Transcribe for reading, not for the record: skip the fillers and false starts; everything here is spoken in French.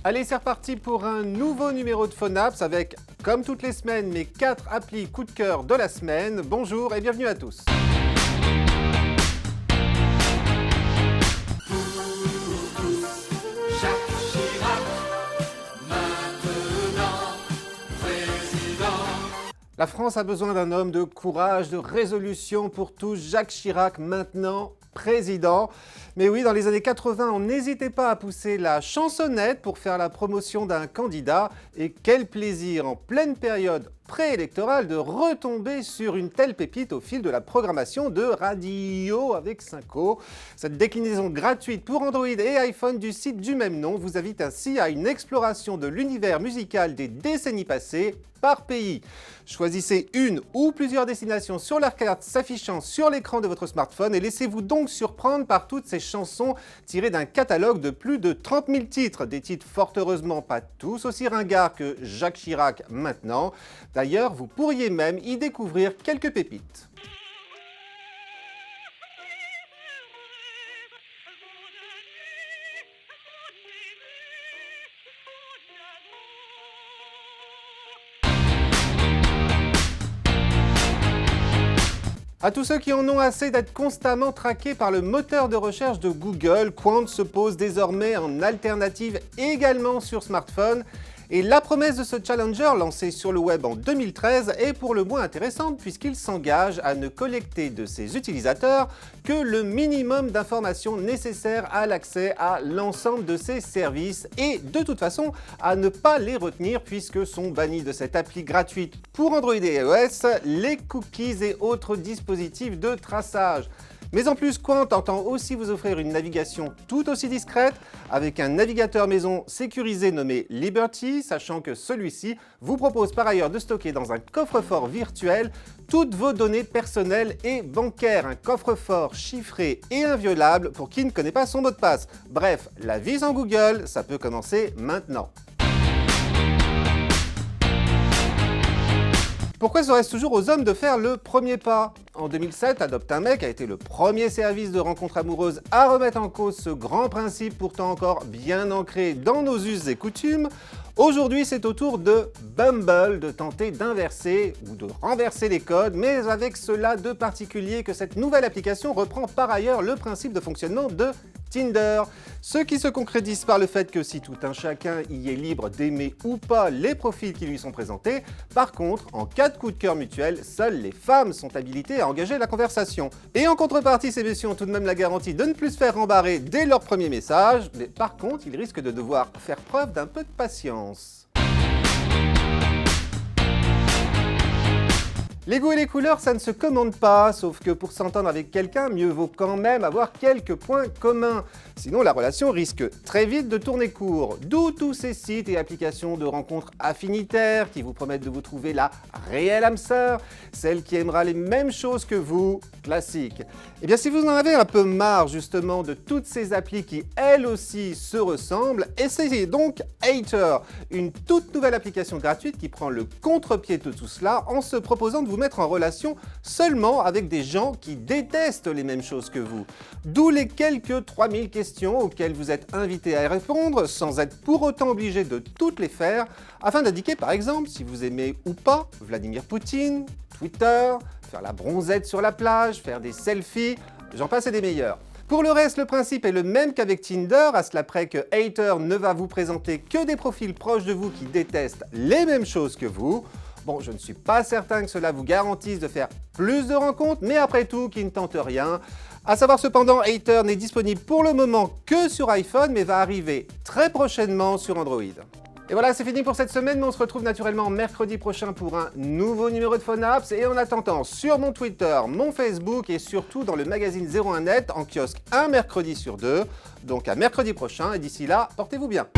Allez, c'est reparti pour un nouveau numéro de Phonaps avec, comme toutes les semaines, mes 4 applis coup de cœur de la semaine. Bonjour et bienvenue à tous. La France a besoin d'un homme de courage, de résolution pour tous. Jacques Chirac, maintenant président. Mais oui, dans les années 80, on n'hésitait pas à pousser la chansonnette pour faire la promotion d'un candidat. Et quel plaisir, en pleine période préélectorale, de retomber sur une telle pépite au fil de la programmation de Radio avec 5O. Cette déclinaison gratuite pour Android et iPhone du site du même nom vous invite ainsi à une exploration de l'univers musical des décennies passées par pays. Choisissez une ou plusieurs destinations sur la carte s'affichant sur l'écran de votre smartphone et laissez-vous donc surprendre par toutes ces chansons tirées d'un catalogue de plus de 30 000 titres. Des titres fort heureusement pas tous aussi ringards que Jacques Chirac maintenant. D'ailleurs, vous pourriez même y découvrir quelques pépites. À tous ceux qui en ont assez d'être constamment traqués par le moteur de recherche de Google, Qwant se pose désormais en alternative également sur smartphone. Et la promesse de ce challenger lancé sur le web en 2013 est pour le moins intéressante puisqu'il s'engage à ne collecter de ses utilisateurs que le minimum d'informations nécessaires à l'accès à l'ensemble de ses services et de toute façon à ne pas les retenir puisque sont bannis de cette appli gratuite pour Android et iOS les cookies et autres dispositifs de traçage. Mais en plus, Qwant entend aussi vous offrir une navigation tout aussi discrète avec un navigateur maison sécurisé nommé Liberty, sachant que celui-ci vous propose par ailleurs de stocker dans un coffre-fort virtuel toutes vos données personnelles et bancaires. Un coffre-fort chiffré et inviolable pour qui ne connaît pas son mot de passe. Bref, la vie sans Google, ça peut commencer maintenant. Pourquoi ça reste toujours aux hommes de faire le premier pas? En 2007, Adopte un mec a été le premier service de rencontre amoureuse à remettre en cause ce grand principe pourtant encore bien ancré dans nos us et coutumes. Aujourd'hui, c'est au tour de Bumble de tenter d'inverser ou de renverser les codes, mais avec cela de particulier que cette nouvelle application reprend par ailleurs le principe de fonctionnement de Tinder, ce qui se concrétise par le fait que si tout un chacun y est libre d'aimer ou pas les profils qui lui sont présentés, par contre, en cas de coup de cœur mutuel, seules les femmes sont habilitées à engager la conversation. Et en contrepartie, ces messieurs ont tout de même la garantie de ne plus se faire rembarrer dès leur premier message, mais par contre, ils risquent de devoir faire preuve d'un peu de patience. Les goûts et les couleurs, ça ne se commande pas, sauf que pour s'entendre avec quelqu'un, mieux vaut quand même avoir quelques points communs. Sinon, la relation risque très vite de tourner court. D'où tous ces sites et applications de rencontres affinitaires qui vous promettent de vous trouver la réelle âme sœur, celle qui aimera les mêmes choses que vous, classique. Eh bien, si vous en avez un peu marre justement de toutes ces applis qui, elles aussi, se ressemblent, essayez donc Hater, une toute nouvelle application gratuite qui prend le contre-pied de tout cela en se proposant de vous mettre en relation seulement avec des gens qui détestent les mêmes choses que vous. D'où les quelques 3000 questions auxquelles vous êtes invité à répondre sans être pour autant obligé de toutes les faire, afin d'indiquer par exemple si vous aimez ou pas Vladimir Poutine, Twitter, faire la bronzette sur la plage, faire des selfies, j'en passe et des meilleurs. Pour le reste, le principe est le même qu'avec Tinder, à cela près que Hater ne va vous présenter que des profils proches de vous qui détestent les mêmes choses que vous. Bon, je ne suis pas certain que cela vous garantisse de faire plus de rencontres, mais après tout, qui ne tente rien. À savoir cependant, Hater n'est disponible pour le moment que sur iPhone, mais va arriver très prochainement sur Android. Et voilà, c'est fini pour cette semaine, mais on se retrouve naturellement mercredi prochain pour un nouveau numéro de Phonaps. Et en attendant, sur mon Twitter, mon Facebook et surtout dans le magazine 01net en kiosque un mercredi sur deux. Donc à mercredi prochain et d'ici là, portez-vous bien.